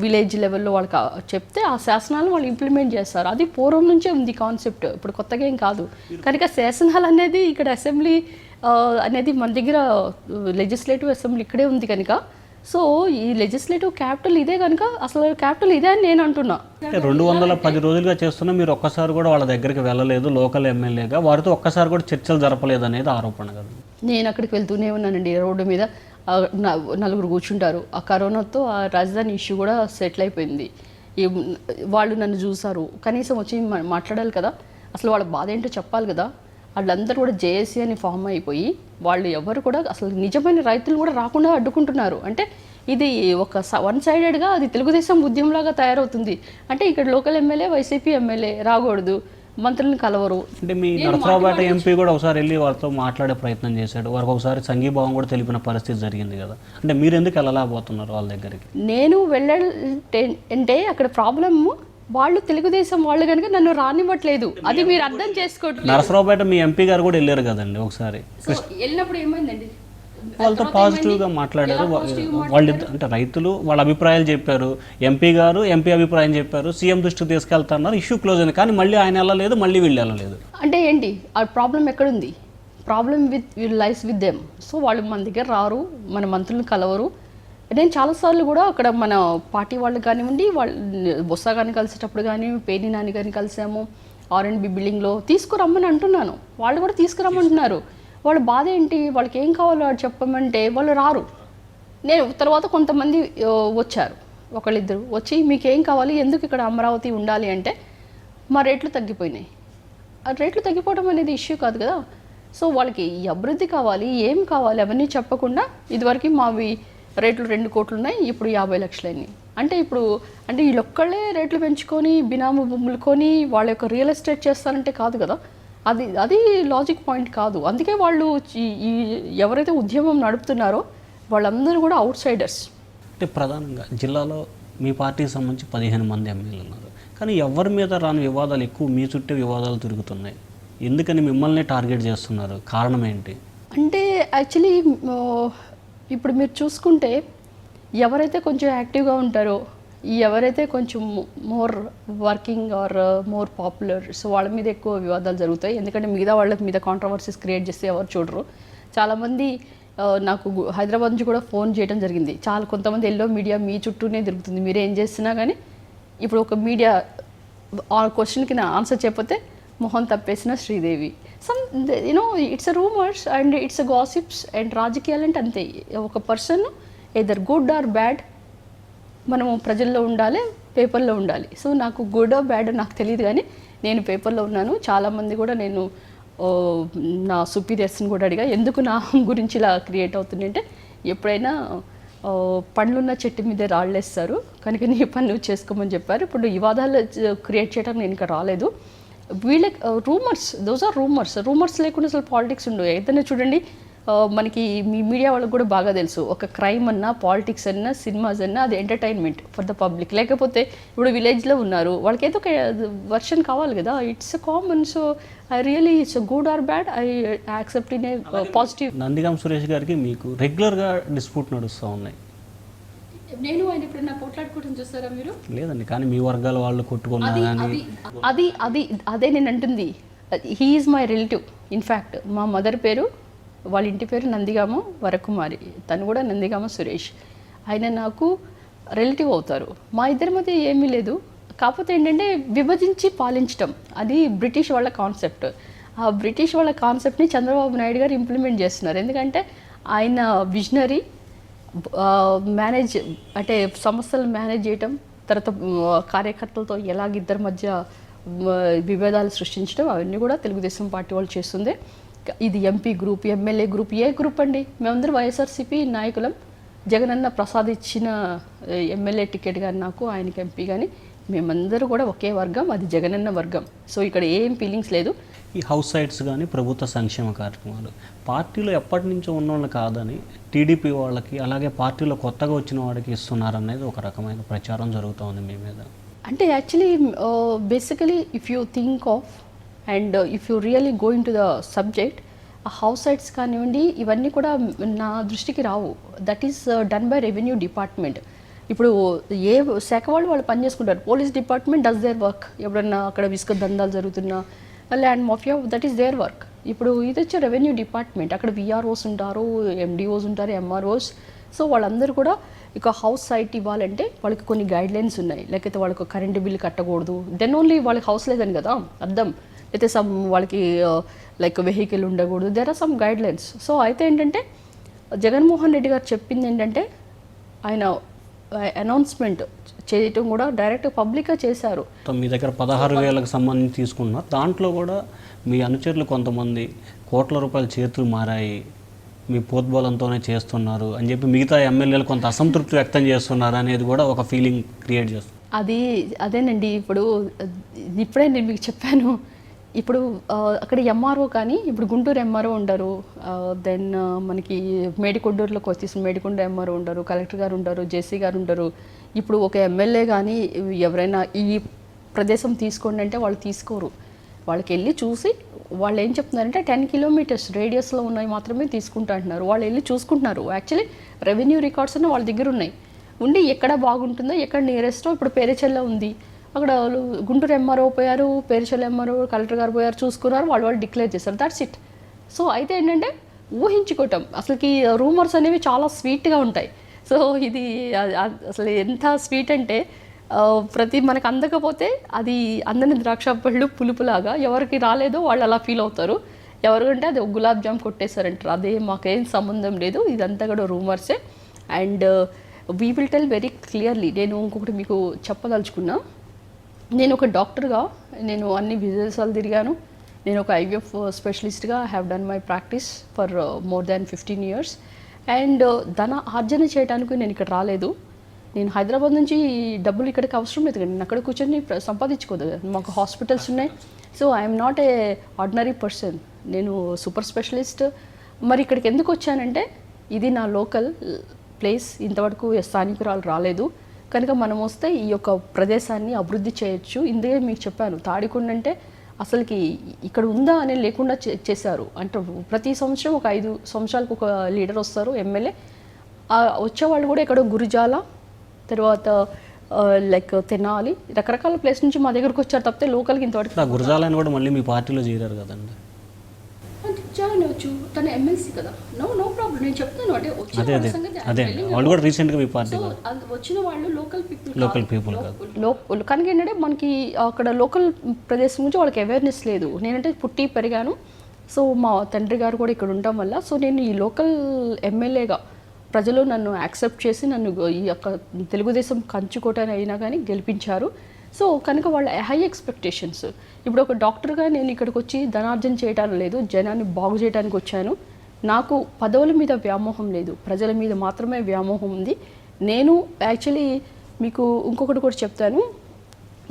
విలేజ్ లెవెల్లో వాళ్ళకి చెప్తే ఆ శాసనాలు వాళ్ళు ఇంప్లిమెంట్ చేస్తారు. అది పూర్వం నుంచే ఉంది కాన్సెప్ట్, ఇప్పుడు కొత్తగా ఏం కాదు. కనుక శాసనాలు అనేది ఇక్కడ అసెంబ్లీ అనేది మన దగ్గర లెజిస్లేటివ్ అసెంబ్లీ ఇక్కడే ఉంది కనుక, సో ఈ లెజిస్లేటివ్ క్యాపిటల్ ఇదే కనుక అసలు క్యాపిటల్ ఇదే అని నేను అంటున్నా. 210 రోజులుగా చేస్తున్నా మీరు ఒక్కసారి కూడా వాళ్ళ దగ్గరికి వెళ్ళలేదు, లోకల్ ఎమ్మెల్యేగా వారితో ఒక్కసారి కూడా చర్చలు జరపలేదు అనేది ఆరోపణ కదా. నేను అక్కడికి వెళ్తూనే ఉన్నానండి, రోడ్డు మీద 4 కూర్చుంటారు. ఆ కరోనాతో ఆ రాజధాని ఇష్యూ కూడా సెటిల్ అయిపోయింది. వాళ్ళు నన్ను చూసారు, కనీసం వచ్చి మాట్లాడాలి కదా, అసలు వాళ్ళ బాధ ఏంటో చెప్పాలి కదా. వాళ్ళందరూ కూడా జేఏసీ అని ఫామ్ అయిపోయి వాళ్ళు ఎవరు కూడా అసలు నిజమైన రైతులు కూడా రాకుండా అడ్డుకుంటున్నారు. అంటే ఇది ఒక 1 సైడెడ్గా అది తెలుగుదేశం ఉద్యమంలాగా తయారవుతుంది. అంటే ఇక్కడ లోకల్ ఎమ్మెల్యే వైసీపీ ఎమ్మెల్యే రాకూడదు, మంత్రులను కలవరు. అంటే మీ నరసరావుపేట ఎంపీ కూడా ఒకసారి వెళ్ళి వారితో మాట్లాడే ప్రయత్నం చేశాడు, వారికి ఒకసారి సంఘీభావం కూడా తెలిపిన పరిస్థితి జరిగింది కదా. అంటే మీరు ఎందుకు వెళ్ళలేకపోతున్నారు వాళ్ళ దగ్గరికి? నేను వెళ్ళాలంటే అక్కడ ప్రాబ్లమ్ వాళ్ళు తెలుగుదేశం వాళ్ళు కనుక నన్ను రానివ్వట్లేదు, అది మీరు అర్థం చేసుకోవట్లేదు. నరసరావుపేట మీ ఎంపీ గారు కూడా వెళ్ళారు కదండి ఒకసారి. వెళ్ళినప్పుడు ఏమైందండి? వాళ్ళతో పాజిటివ్గా మాట్లాడారు. వాళ్ళు అంటే రైతులు వాళ్ళ అభిప్రాయాలు చెప్పారు, ఎంపీ గారు ఎంపీ అభిప్రాయం చెప్పారు, సీఎం దృష్టికి తీసుకెళ్తున్నారు, ఇష్యూ క్లోజ్ అయింది. కానీ మళ్ళీ ఆయన వెళ్ళలేదు, మళ్ళీ వీళ్ళు వెళ్ళలేదు. అంటే ఏంటి ఆ ప్రాబ్లం ఎక్కడుంది? Problem lies with them. So వాళ్ళు మన దగ్గర రారు, మన మంత్రులను కలవరు. నేను చాలాసార్లు కూడా అక్కడ మన పార్టీ వాళ్ళు కానివ్వండి, వాళ్ళు బొత్స కానీ కలిసేటప్పుడు కానీ, పేర్ని నాని కానీ కలిసాము, R&B బిల్డింగ్లో తీసుకురమ్మని అంటున్నాను. వాళ్ళు కూడా తీసుకురమ్మంటున్నారు. వాళ్ళ బాధ ఏంటి, వాళ్ళకి ఏం కావాలో చెప్పమంటే వాళ్ళు రారు. నేను తర్వాత కొంతమంది వచ్చారు, ఒకళ్ళిద్దరు వచ్చి మీకు ఏం కావాలి, ఎందుకు ఇక్కడ అమరావతి ఉండాలి అంటే మా రేట్లు తగ్గిపోయినాయి. ఆ రేట్లు తగ్గిపోవడం అనేది ఇష్యూ కాదు కదా. సో వాళ్ళకి ఈ అభివృద్ధి కావాలి, ఏం కావాలి అవన్నీ చెప్పకుండా ఇదివరకు మావి రేట్లు 2 కోట్లు ఉన్నాయి, ఇప్పుడు 50 లక్షలైనాయి అంటే ఇప్పుడు అంటే వీళ్ళొక్కళ్ళే రేట్లు పెంచుకొని బినామీ భూములు కొని వాళ్ళ యొక్క రియల్ ఎస్టేట్ చేస్తారంటే కాదు కదా. అది లాజిక్ పాయింట్ కాదు. అందుకే వాళ్ళు ఈ ఎవరైతే ఉద్యమం నడుపుతున్నారో వాళ్ళందరూ కూడా అవుట్ సైడర్స్. అంటే ప్రధానంగా జిల్లాలో మీ పార్టీకి సంబంధించి 15 మంది ఎమ్మెల్యేలు ఉన్నారు. కానీ ఎవరి మీద రాని వివాదాలు ఎక్కువ మీ చుట్టే వివాదాలు తిరుగుతున్నాయి. ఎందుకని మిమ్మల్ని టార్గెట్ చేస్తున్నారు? కారణం ఏంటి? అంటే యాక్చువల్లీ ఇప్పుడు మీరు చూసుకుంటే ఎవరైతే కొంచెం యాక్టివ్గా ఉంటారో, ఎవరైతే కొంచెం more working or more popular, so వాళ్ళ మీద ఎక్కువ వివాదాలు జరుగుతాయి. ఎందుకంటే మిగతా వాళ్ళ మీద కాంట్రవర్సీస్ క్రియేట్ చేస్తే ఎవరు చూడరు. చాలామంది నాకు హైదరాబాద్ నుంచి కూడా ఫోన్ చేయడం జరిగింది. కొంతమంది ఎల్లో మీడియా మీ చుట్టూనే తిరుగుతుంది, మీరు ఏం చేస్తున్నా కానీ ఇప్పుడు ఒక మీడియా ఆ క్వశ్చన్కి నా ఆన్సర్ చెప్పితే మొహం తప్పేసిన Sridevi. It's a rumours and it's a gossips and రాజకీయాలు అంటే అంతే. ఒక person either good or bad మనము ప్రజల్లో ఉండాలి, పేపర్లో ఉండాలి. సో నాకు గుడ్ ఆర్ బ్యాడ్ నాకు తెలియదు, కానీ నేను పేపర్లో ఉన్నాను. చాలామంది కూడా నేను నా సుపీరియర్స్ని కూడా అడిగా ఎందుకు నా గురించి ఇలా క్రియేట్ అవుతుంది అంటే, ఎప్పుడైనా పండ్లున్న చెట్టు మీదే రాళ్ళేస్తారు కనుక నీ పని నువ్వు చేసుకోమని చెప్పారు. ఇప్పుడు వివాదాలు క్రియేట్ చేయడం నేను ఇంకా రాలేదు. వీళ్ళ రూమర్స్, దోస్ ఆర్ రూమర్స్ లేకుండా అసలు పాలిటిక్స్ ఉండవు. ఏదైనా చూడండి, మనకి మీ మీడియా వాళ్ళకి కూడా బాగా తెలుసు, ఒక క్రైమ్ అన్నా, పాలిటిక్స్ అన్నా, సినిమాస్ అన్నా అది ఎంటర్టైన్మెంట్ ఫర్ ద పబ్లిక్. లేకపోతే ఇప్పుడు విలేజ్లో ఉన్నారు, వాళ్ళకి ఏదో ఒక వర్షన్ కావాలి కదా, it's common. So I really it's good or bad, I accept in a positive. Nandigam Suresh గారికి మీకు రెగ్యులర్గా డిస్ప్యూట్ నడుస్తూ ఉన్నాయి. నేను ఆయన ఎప్పుడన్నా పోట్లాడుకోవడం చూస్తారా మీరు? లేదండి, కానీ మీ వర్గాల వాళ్ళు కొట్టుకున్నారు కానీ అదే నేను అంటుంది. He is my relative. In fact మా మదర్ పేరు, వాళ్ళ ఇంటి పేరు నందిగామ వరకుమారి, తను కూడా నందిగామ సురేష్. ఆయన నాకు రిలేటివ్ అవుతారు. మా ఇద్దరి మధ్య ఏమీ లేదు. కాకపోతే ఏంటంటే విభజించి పాలించడం అది బ్రిటిష్ వాళ్ళ కాన్సెప్ట్. ఆ బ్రిటిష్ వాళ్ళ కాన్సెప్ట్ని చంద్రబాబు నాయుడు గారు ఇంప్లిమెంట్ చేస్తున్నారు. ఎందుకంటే ఆయన విజనరీ, మేనేజ్ అంటే సంస్థలు మేనేజ్ చేయటం, తర్వాత కార్యకర్తలతో ఎలాగ ఇద్దరి మధ్య విభేదాలు సృష్టించడం, అవన్నీ కూడా తెలుగుదేశం పార్టీ వాళ్ళు చేస్తుంది. ఇది ఎంపీ గ్రూప్, ఎమ్మెల్యే గ్రూప్, ఏ గ్రూప్ అండి? మేమందరం వైఎస్ఆర్సీపీ నాయకులం. జగనన్న ప్రసాద్ ఇచ్చిన ఎమ్మెల్యే టికెట్ కానీ నాకు, ఆయనకి ఎంపీ కానీ, మేమందరూ కూడా ఒకే వర్గం, అది జగనన్న వర్గం. సో ఇక్కడ ఏం ఫీలింగ్స్ లేదు. ఈ హౌస్ సైట్స్ కానీ ప్రభుత్వ సంక్షేమ కార్యక్రమాలు పార్టీలో ఎప్పటి నుంచో ఉన్నోళ్ళు కాదని టీడీపీ వాళ్ళకి, అలాగే పార్టీలో కొత్తగా వచ్చిన వాడికి ఇస్తున్నారనేది ఒక రకమైన ప్రచారం జరుగుతోంది మీ మీద. అంటే actually basically if you think of and if you really going to the subject, ఆ హౌస్ సైట్స్ కానివ్వండి ఇవన్నీ కూడా నా దృష్టికి రావు. That is done by revenue department. ఇప్పుడు ఏ శాఖ వాళ్ళు పని చేసుకుంటారు. Police department does their work. ఎప్పుడన్నా అక్కడ ఇసుక దందాలు జరుగుతున్నా, land mafia, that is their work. ఇప్పుడు ఇది వచ్చే రెవెన్యూ డిపార్ట్మెంట్, అక్కడ విఆర్ఓస్ ఉంటారు, ఎండిఓస్ ఉంటారు, ఎంఆర్ఓస్. సో వాళ్ళందరూ కూడా ఇక హౌస్ సైట్ ఇవ్వాలంటే వాళ్ళకి కొన్ని గైడ్లైన్స్ ఉన్నాయి. లేకపోతే వాళ్ళకి కరెంటు బిల్లు కట్టకూడదు, దెన్ ఓన్లీ వాళ్ళకి హౌస్ లేదని కదా అర్థం. అయితే సమ్ వాళ్ళకి లైక్ వెహికల్ ఉండకూడదు, there are some guidelines. So అయితే ఏంటంటే జగన్మోహన్ రెడ్డి గారు చెప్పింది ఏంటంటే, ఆయన అనౌన్స్మెంట్ చేయటం కూడా డైరెక్ట్ పబ్లిక్గా చేశారు. మీ దగ్గర 16,000కు సంబంధించి తీసుకున్నారు. దాంట్లో కూడా మీ అనుచరులు కొంతమంది కోట్ల రూపాయల చేతులు మారాయి, మీ పోద్బలంతోనే చేస్తున్నారు అని చెప్పి మిగతా ఎమ్మెల్యేలు కొంత అసంతృప్తి వ్యక్తం చేస్తున్నారు అనేది కూడా ఒక ఫీలింగ్ క్రియేట్ చేస్తుంది. అదేనండి. ఇప్పుడే నేను మీకు చెప్పాను. ఇప్పుడు అక్కడ ఎంఆర్ఓ కానీ, ఇప్పుడు గుంటూరు ఎంఆర్ఓ ఉండరు, దెన్ మనకి మేడికొండూరులోకి వచ్చేసి మేడికొండ ఎంఆర్ఓ ఉండరు, కలెక్టర్ గారు ఉండరు, జేసీ గారు ఉండరు. ఇప్పుడు ఒక ఎమ్మెల్యే కానీ ఎవరైనా ఈ ప్రదేశం తీసుకోండి అంటే వాళ్ళు తీసుకోరు. వాళ్ళకి వెళ్ళి చూసి వాళ్ళు ఏం చెప్తున్నారంటే 10 కిలోమీటర్స్ రేడియస్లో ఉన్నాయి మాత్రమే తీసుకుంటా అంటున్నారు. వాళ్ళు వెళ్ళి చూసుకుంటున్నారు. యాక్చువల్లీ రెవెన్యూ రికార్డ్స్ అన్న వాళ్ళ దగ్గర ఉన్నాయి. ఉండి ఎక్కడ బాగుంటుందో, ఎక్కడ నియరెస్టో, ఇప్పుడు పేరేచెల్ల ఉంది, అక్కడ గుంటూరు ఎంఆర్ఓ పోయారు, పేరుచెల్ల ఎంఆర్ఓ, కలెక్టర్ గారు పోయారు, చూసుకున్నారు, వాళ్ళు డిక్లేర్ చేశారు. That's it. సో అయితే ఏంటంటే ఊహించుకోవటం, అసలుకి రూమర్స్ అనేవి చాలా స్వీట్గా ఉంటాయి. సో ఇది అసలు ఎంత స్వీట్ అంటే ప్రతి మనకు అందకపోతే అది అందని ద్రాక్ష పళ్ళు పులుపులాగా, ఎవరికి రాలేదో వాళ్ళు అలా ఫీల్ అవుతారు. ఎవరికంటే అది గులాబ్ జామ్ కొట్టేశారంటారు. అదే మాకేం సంబంధం లేదు, ఇదంతా కూడా రూమర్సే. And we will tell very clearly. నేను ఇంకొకటి మీకు చెప్పదలుచుకున్నా. నేను ఒక డాక్టర్గా నేను అన్ని విదేశాలు తిరిగాను. నేను ఒక ఐవీఎఫ్ స్పెషలిస్ట్గా have done my practice for more than 15 years. And ధన ఆర్జన చేయడానికి నేను ఇక్కడ రాలేదు. నేను హైదరాబాద్ నుంచి డబ్బులు ఇక్కడికి అవసరం లేదు కానీ నేను అక్కడ కూర్చొని సంపాదించుకోదు. మాకు హాస్పిటల్స్ ఉన్నాయి. So I'm not a ordinary person. నేను సూపర్ స్పెషలిస్ట్. మరి ఇక్కడికి ఎందుకు వచ్చానంటే ఇది నా లోకల్ ప్లేస్, ఇంతవరకు స్థానికురాలు రాలేదు కనుక మనం వస్తే ఈ యొక్క ప్రదేశాన్ని అభివృద్ధి చేయొచ్చు. ఇందుకే మీకు చెప్పాను, తాడికొండ అంటే అసలుకి ఇక్కడ ఉందా అని లేకుండా చేశారు. అంటే ప్రతి సంవత్సరం ఒక 5 సంవత్సరాలకు ఒక లీడర్ వస్తారు, ఎమ్మెల్యే. వచ్చేవాళ్ళు కూడా ఎక్కడో గురిజాల, తర్వాత లైక్ తెనాలి, రకరకాల ప్లేస్ నుంచి మా దగ్గరకు వచ్చారు తప్పితే లోకల్కి ఇంతవరకు. గురజాలని కూడా మళ్ళీ మీ పార్టీలో చేరారు కదండి. జాయిన్ అవ్వచ్చు, తన ఎమ్మెల్సీ కదా. No problem. నేను చెప్తాను అంటే అదే వాళ్ళు కూడా రీసెంట్గా మీ పార్టీ వచ్చిన వాళ్ళు లోకల్ పీపుల్ కనుక ఏంటంటే మనకి అక్కడ లోకల్ ప్రదేశం గురించి వాళ్ళకి అవేర్నెస్ లేదు. నేనంటే పుట్టి పెరిగాను. సో మా తండ్రి గారు కూడా ఇక్కడ ఉండటం వల్ల సో నేను ఈ లోకల్ ఎమ్మెల్యేగా ప్రజలు నన్ను యాక్సెప్ట్ చేసి నన్ను ఈ యొక్క తెలుగుదేశం కంచుకోటని అయినా కానీ గెలిపించారు. సో కనుక వాళ్ళ హై ఎక్స్పెక్టేషన్స్. ఇప్పుడు ఒక డాక్టర్గా నేను ఇక్కడికి వచ్చి ధనార్జన చేయడానికి లేదు, జనాన్ని బాగు చేయడానికి వచ్చాను. నాకు పదవుల మీద వ్యామోహం లేదు, ప్రజల మీద మాత్రమే వ్యామోహం ఉంది. నేను యాక్చువల్లీ మీకు ఇంకొకటి కూడా చెప్తాను.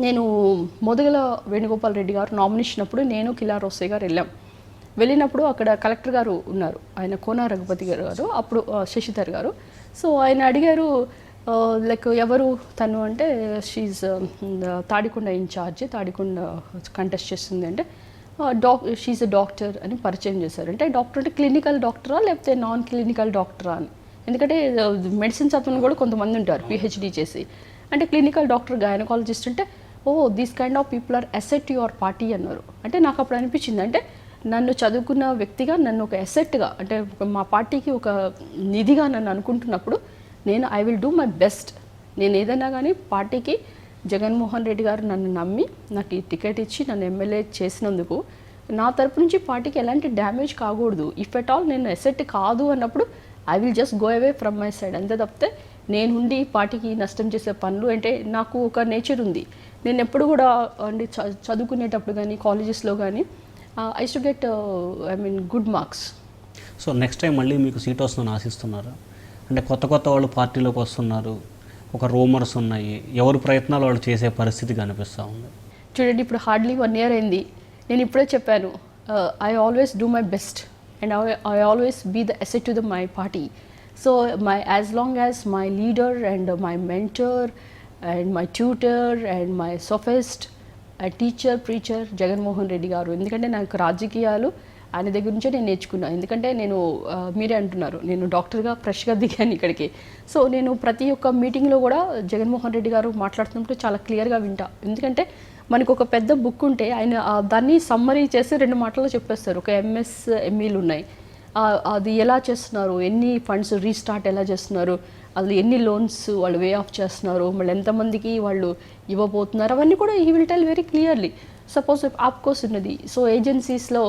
నేను మొదగల వేణుగోపాల్ రెడ్డి గారు నామినేషన్ అప్పుడు నేను కిలా రోసే గారు వెళ్ళినప్పుడు అక్కడ కలెక్టర్ గారు ఉన్నారు, ఆయన కోన రఘుపతి గారు, అప్పుడు శశిధర్ గారు. సో ఆయన అడిగారు లైక్ ఎవరు తను అంటే she's Tadikonda incharge, Tadikonda contest చేస్తుంది అంటే షీజ్ డాక్టర్ అని పరిచయం చేశారు. అంటే డాక్టర్ అంటే క్లినికల్ డాక్టరా లేకపోతే నాన్ క్లినికల్ డాక్టరా అని. ఎందుకంటే మెడిసిన్స్ అతను కూడా కొంతమంది ఉంటారు పిహెచ్డి చేసి. అంటే క్లినికల్ డాక్టర్, గైనకాలజిస్ట్ అంటే these kind of people are asset to your party అన్నారు. అంటే నాకు అప్పుడు అనిపించింది, అంటే నన్ను చదువుకున్న వ్యక్తిగా నన్ను ఒక అసెట్గా, అంటే మా పార్టీకి ఒక నిధిగా నన్ను అనుకుంటున్నప్పుడు నేను I will do my best. నేను ఏదైనా కానీ పార్టీకి జగన్మోహన్ రెడ్డి గారు నన్ను నమ్మి నాకు ఈ టికెట్ ఇచ్చి నన్ను ఎమ్మెల్యే చేసినందుకు నా తరపు నుంచి పార్టీకి ఎలాంటి డ్యామేజ్ కాకూడదు. ఇఫ్ ఎట్ ఆల్ నేను అసెట్ కాదు అన్నప్పుడు I will just go away from my side. అంతే తప్పితే నేను ఉండి పార్టీకి నష్టం చేసే పనులు అంటే నాకు ఒక నేచర్ ఉంది. నేను ఎప్పుడు కూడా అంటే చదువుకునేటప్పుడు కానీ కాలేజెస్లో కానీ I to get good marks. So next time మళ్ళీ మీకు సీట్ వస్తుందని ఆశిస్తున్నారా? అంటే కొత్త వాళ్ళు పార్టీలోకి వస్తున్నారు, ఒక రూమర్స్ ఉన్నాయి, ఎవరి ప్రయత్నాలు వాళ్ళు చేసే పరిస్థితి కనిపిస్తూ ఉంది. చూడండి, ఇప్పుడు హార్డ్లీ 1 year అయింది. నేను ఇప్పుడే చెప్పాను, I always do my best and I always be the asset to my party. So as long as my leader and my mentor and my tutor and my sophist teacher preacher Jaganmohan Reddy garu. ఎందుకంటే నాకు రాజకీయాలు ఆయన దగ్గర నుంచే నేను నేర్చుకున్నాను. ఎందుకంటే నేను మీరే అంటున్నారు, నేను డాక్టర్గా ఫ్రెష్గా దిగాను ఇక్కడికి. సో నేను ప్రతి ఒక్క మీటింగ్లో కూడా జగన్మోహన్ రెడ్డి గారు మాట్లాడుతున్నప్పుడు చాలా క్లియర్గా వింటా. ఎందుకంటే మనకు ఒక పెద్ద బుక్ ఉంటే ఆయన దాన్ని సమ్మరీ చేసి 2 మాటల్లో చెప్పేస్తారు. ఒక ఎంఎస్ఎంఈలు ఉన్నాయి, అది ఎలా చేస్తున్నారు, ఎన్ని ఫండ్స్ రీస్టార్ట్ ఎలా చేస్తున్నారు, అది ఎన్ని లోన్స్ వాళ్ళు వే ఆఫ్ చేస్తున్నారు, మళ్ళీ ఎంతమందికి వాళ్ళు ఇవ్వబోతున్నారు, అవన్నీ కూడా he will tell very clearly. Suppose ఆప్కోస్ ఉన్నది, సో ఏజెన్సీస్లో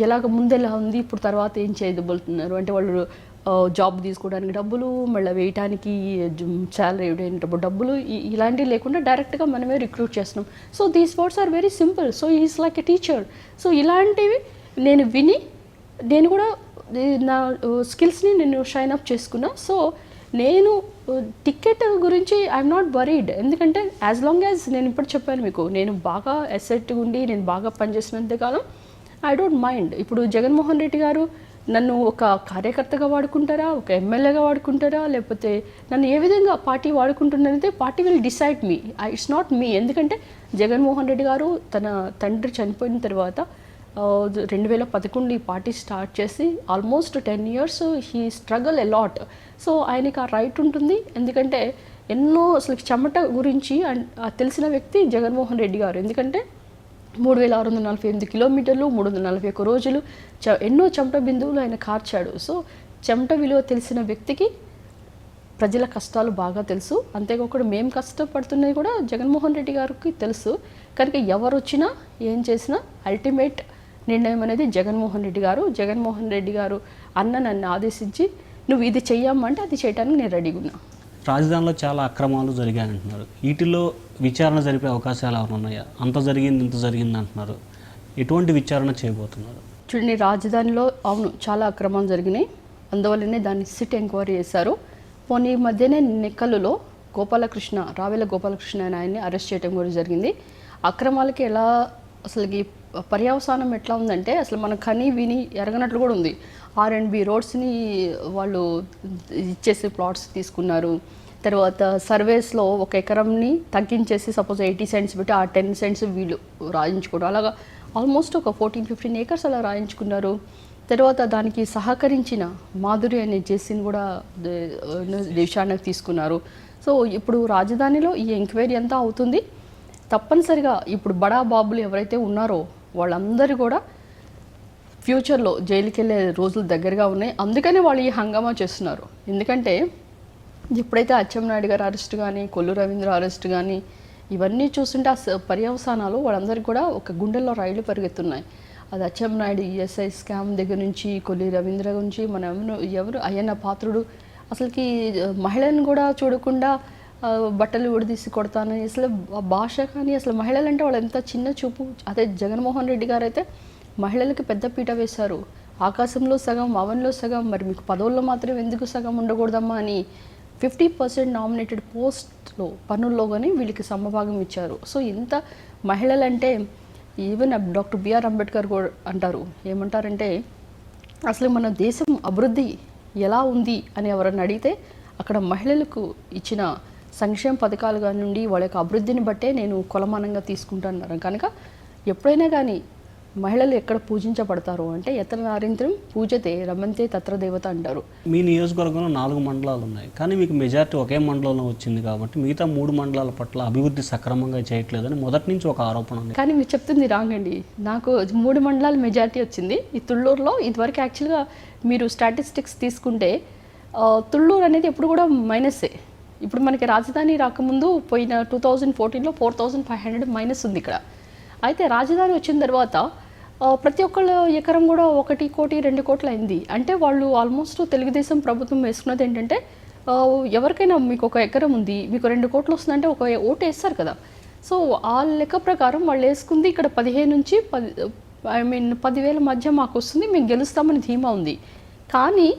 ఎలాగ ముందెలా ఉంది, ఇప్పుడు తర్వాత ఏం చేయబోతున్నారు అంటే వాళ్ళు జాబ్ తీసుకోవడానికి డబ్బులు, మళ్ళీ వేయటానికి శాలరీ ఇవ్వడానికి డబ్బులు, ఇలాంటివి లేకుండా డైరెక్ట్గా మనమే రిక్రూట్ చేస్తున్నాం. So these words are very simple. So is like a teacher. So ఇలాంటివి నేను విని నేను కూడా నా స్కిల్స్ని నేను షైన్ అప్ చేసుకున్నా. సో నేను టికెట్ గురించి ఐఎమ్ నాట్ వరీడ్. ఎందుకంటే యాజ్ లాంగ్ యాజ్ నేను ఇప్పుడు చెప్పాను మీకు, నేను బాగా అసెట్ ఉండి నేను బాగా పనిచేసినంతకాలం ఐ డోంట్ మైండ్. ఇప్పుడు జగన్మోహన్ రెడ్డి గారు నన్ను ఒక కార్యకర్తగా వాడుకుంటారా, ఒక ఎమ్మెల్యేగా వాడుకుంటారా, లేకపోతే నన్ను ఏ విధంగా పార్టీ వాడుకుంటున్నదైతే party will decide me, it's not me. ఎందుకంటే జగన్మోహన్ రెడ్డి గారు తన తండ్రి చనిపోయిన తర్వాత 2011 ఈ పార్టీ స్టార్ట్ చేసి almost 10 years he struggle a lot. So ఆయనకి ఆ రైట్ ఉంటుంది, ఎందుకంటే ఎన్నో అసలు చెమట గురించి తెలిసిన వ్యక్తి జగన్మోహన్ రెడ్డి గారు. ఎందుకంటే 3648 కిలోమీటర్లు, 341 రోజులు ఎన్నో చెమట బిందువులు ఆయన కార్చాడు. సో చెమట విలువ తెలిసిన వ్యక్తికి ప్రజల కష్టాలు బాగా తెలుసు. అంతేకాకుండా మేము కష్టపడుతున్నది కూడా జగన్మోహన్ రెడ్డి గారికి తెలుసు. కనుక ఎవరు వచ్చినా ఏం చేసినా అల్టిమేట్ నిర్ణయం అనేది జగన్మోహన్ రెడ్డి గారు. జగన్మోహన్ రెడ్డి గారు నన్ను ఆదేశించి నువ్వు ఇది చెయ్యమంటే అది చేయడానికి నేను రెడీగా ఉన్నా. రాజధానిలో చాలా అక్రమాలు జరిగాయంటున్నారు. వీటిలో విచారణ జరిపే అవకాశాలు ఏమైనా ఉన్నాయా? అంత జరిగింది ఇంత జరిగింది అంటున్నారు. ఎటువంటి విచారణ చేయబోతున్నారు? చూడండి, రాజధానిలో అవును చాలా అక్రమాలు జరిగినాయి. అందువల్లనే దాన్ని సిట్ ఎంక్వైరీ చేశారు. పోనీ ఈ మధ్యనే నెక్కలులో రావెల గోపాలకృష్ణ అనే ఆయన్ని అరెస్ట్ చేయడం కూడా జరిగింది. అక్రమాలకి ఎలా అసలుకి పర్యవసానం ఎట్లా ఉందంటే అసలు మనం కని విని ఎరగనట్లు కూడా ఉంది. R&B రోడ్స్ని వాళ్ళు ఇచ్చేసి ప్లాట్స్ తీసుకున్నారు. తర్వాత సర్వేస్లో 1 ఎకరంని తగ్గించేసి సపోజ్ 80 cents పెట్టి ఆ 10 cents వీళ్ళు రాయించుకోవడం, అలాగా ఆల్మోస్ట్ ఒక 14-15 acres అలా రాయించుకున్నారు. తర్వాత దానికి సహకరించిన మాధురి అనే జేసీని కూడా విచారణకు తీసుకున్నారు. సో ఇప్పుడు రాజధానిలో ఈ ఎంక్వైరీ అంతా అవుతుంది. తప్పనిసరిగా ఇప్పుడు బడా బాబులు ఎవరైతే ఉన్నారో వాళ్ళందరూ కూడా ఫ్యూచర్లో జైలుకి వెళ్ళే రోజులు దగ్గరగా ఉన్నాయి. అందుకనే వాళ్ళు ఈ హంగామా చేస్తున్నారు. ఎందుకంటే ఎప్పుడైతే అచ్చెన్నాయుడు గారు అరెస్ట్ కానీ, కొల్లు రవీంద్ర అరెస్ట్ కానీ ఇవన్నీ చూస్తుంటే ఆ పర్యవసానాలు వాళ్ళందరికీ కూడా ఒక గుండెల్లో రైళ్లు పరిగెత్తున్నాయి. అది అచ్చెన్నాయుడు ESI స్కామ్ దగ్గర నుంచి, కొల్లి రవీంద్ర గురించి, ఎవరు అయ్యన్న పాత్రుడు అసలుకి మహిళలను కూడా చూడకుండా బట్టలు విడదీసి కొడతానని, అసలు భాష కానీ అసలు మహిళలంటే వాళ్ళు ఎంత చిన్న చూపు. అదే జగన్మోహన్ రెడ్డి గారు అయితే మహిళలకు పెద్ద పీట వేశారు. ఆకాశంలో సగం, అవన్లో సగం, మరి మీకు పదవుల్లో మాత్రం ఎందుకు సగం ఉండకూడదమ్మా అని 50% నామినేటెడ్ పోస్ట్లో పనుల్లో కానీ వీళ్ళకి సమభాగం ఇచ్చారు. సో ఇంత మహిళలంటే ఈవెన్ డాక్టర్ బిఆర్ అంబేద్కర్ కూడా అంటారు, ఏమంటారంటే అసలు మన దేశం అభివృద్ధి ఎలా ఉంది అని ఎవరన్నా అడిగితే అక్కడ మహిళలకు ఇచ్చిన సంక్షేమ పథకాలు కానివ్వండి వాళ్ళ యొక్క అభివృద్ధిని బట్టే నేను కొలమానంగా తీసుకుంటున్నాను. కనుక ఎప్పుడైనా కానీ మహిళలు ఎక్కడ పూజించబడతారు అంటే ఎత్ర నారింద్రం పూజతే రమంతే తత్ర దేవత అంటారు. మీ నియోజకవర్గంలో 4 మండలాలు ఉన్నాయి, కానీ మీకు మెజారిటీ ఒకే మండలంలో వచ్చింది కాబట్టి మిగతా 3 మండలాల పట్ల అభివృద్ధి సక్రమంగా చేయట్లేదని మొదటి నుంచి ఒక ఆరోపణ ఉంది. కానీ మీరు చెప్తుంది రాంగ్ అండి. నాకు 3 మండలాలు మెజారిటీ వచ్చింది. ఈ తుళ్ళూరులో ఇదివరకు యాక్చువల్గా మీరు స్టాటిస్టిక్స్ తీసుకుంటే తుళ్ళూరు అనేది ఎప్పుడు కూడా మైనస్సే. ఇప్పుడు మనకి రాజధాని రాకముందు పోయిన 2014లో 4500 మైనస్ ఉంది ఇక్కడ. అయితే రాజధాని వచ్చిన తర్వాత ప్రతి ఒక్కళ్ళ ఎకరం కూడా 1 కోటి 2 కోట్లు అయింది. అంటే వాళ్ళు ఆల్మోస్ట్ తెలుగుదేశం ప్రభుత్వం వేసుకున్నది ఏంటంటే ఎవరికైనా మీకు 1 ఎకరం ఉంది, మీకు 2 కోట్లు వస్తుందంటే ఒక ఓటు వేస్తారు కదా. సో ఆ లెక్క ప్రకారం వాళ్ళు వేసుకుంది ఇక్కడ 15 నుంచి 10,000 మధ్య మాకు వస్తుంది, మేము గెలుస్తామని ధీమా ఉంది. కానీ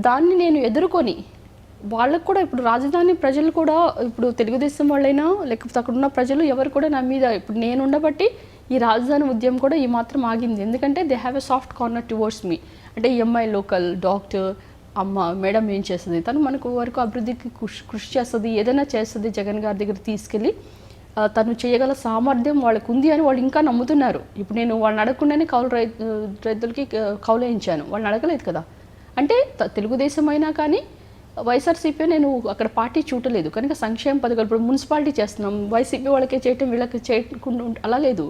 దాన్ని నేను ఎదుర్కొని వాళ్ళకు కూడా ఇప్పుడు రాజధాని ప్రజలు కూడా ఇప్పుడు తెలుగుదేశం వాళ్ళైనా లేకపోతే అక్కడ ఉన్న ప్రజలు ఎవరు కూడా నా మీద ఇప్పుడు నేను ఉండబట్టి ఈ రాజధాని ఉద్యమం కూడా ఈ మాత్రం ఆగింది. ఎందుకంటే they have a soft corner towards me. అంటే ఎంఐ లోకల్ డాక్టర్ అమ్మ మేడం ఏం చేస్తుంది, తను మనకు వరకు అభివృద్ధికి కృషి చేస్తుంది, ఏదైనా చేస్తుంది. జగన్ గారి దగ్గర తీసుకెళ్ళి తను చేయగల సామర్థ్యం వాళ్ళకు ఉంది అని వాళ్ళు ఇంకా నమ్ముతున్నారు. ఇప్పుడు నేను వాళ్ళని అడగకుండానే రైతులకి కౌలు వేయించాను, వాళ్ళని అడగలేదు కదా. అంటే తెలుగుదేశం అయినా కానీ వైఎస్ఆర్సీపీ నేను అక్కడ పార్టీ చూడలేదు కనుక సంక్షేమ పథకాలు ఇప్పుడు మున్సిపాలిటీ చేస్తున్నాం, వైసీపీ వాళ్ళకే చేయటం వీళ్ళకి చేయకుండా అలా లేదు.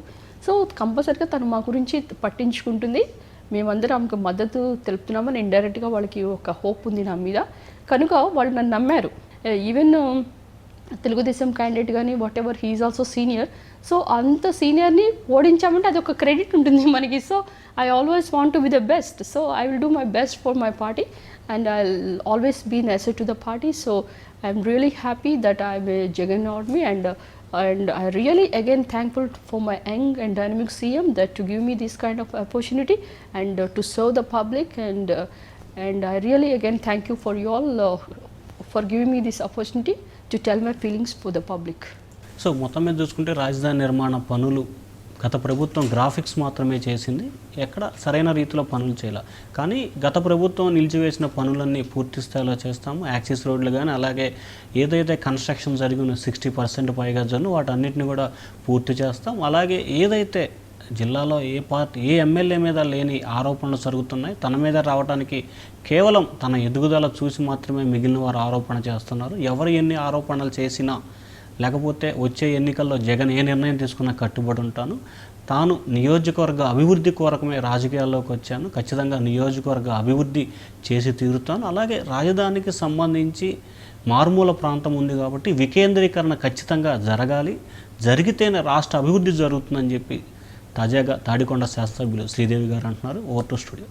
సో కంపల్సరీగా తను మా గురించి పట్టించుకుంటుంది. మేమందరం ఆమెకు మద్దతు తెలుపుతున్నామని ఇండైరెక్ట్గా వాళ్ళకి ఒక హోప్ ఉంది నా మీద. కనుక వాళ్ళు నన్ను నమ్మారు. ఈవెన్ తెలుగుదేశం క్యాండిడేట్ కానీ what ever he's also senior. So అంత సీనియర్ని ఓడించామంటే అది ఒక క్రెడిట్ ఉంటుంది మనకి. So I always want to be the best. So I will do my best for my party and I'll always be an asset to the party. So I'm really happy that I'm a Jagan Army and I really again thankful for my young and dynamic CM that to give me this kind of opportunity and to serve the public and I really again thank you for you all for giving me this opportunity to tell my feelings for the public. So మొత్తం మీద చూసుకుంటే రాజధాని నిర్మాణ పనులు గత ప్రభుత్వం graphics మాత్రమే చేసింది, ఎక్కడ సరైన రీతిలో పనులు చేయాలి. కానీ గత ప్రభుత్వం నిలిచివేసిన పనులన్నీ పూర్తి స్థాయిలో చేస్తాము. యాక్సిస్ రోడ్లు కానీ అలాగే ఏదైతే కన్స్ట్రక్షన్ జరిగిన 60% పైగా జోన్లు వాటన్నిటిని కూడా పూర్తి చేస్తాం. అలాగే ఏదైతే జిల్లాలో ఏ ఎమ్మెల్యే మీద లేని ఆరోపణలు జరుగుతున్నాయి. తన మీద రావడానికి కేవలం తన ఎదుగుదల చూసి మాత్రమే మిగిలిన వారు ఆరోపణ చేస్తున్నారు. ఎవరు ఎన్ని ఆరోపణలు చేసినా, లేకపోతే వచ్చే ఎన్నికల్లో జగన్ ఏ నిర్ణయం తీసుకున్నా కట్టుబడి ఉంటాను. తాను నియోజకవర్గ అభివృద్ధి కోరకమే రాజకీయాల్లోకి వచ్చాను. ఖచ్చితంగా నియోజకవర్గ అభివృద్ధి చేసి తీరుతాను. అలాగే రాజధానికి సంబంధించి మారుమూల ప్రాంతం ఉంది కాబట్టి వికేంద్రీకరణ ఖచ్చితంగా జరగాలి, జరిగితేనే రాష్ట్ర అభివృద్ధి జరుగుతుందని చెప్పి తాజాగా తాడికొండ శాసనసభ్యులు శ్రీదేవి గారు అంటున్నారు. Over to studio.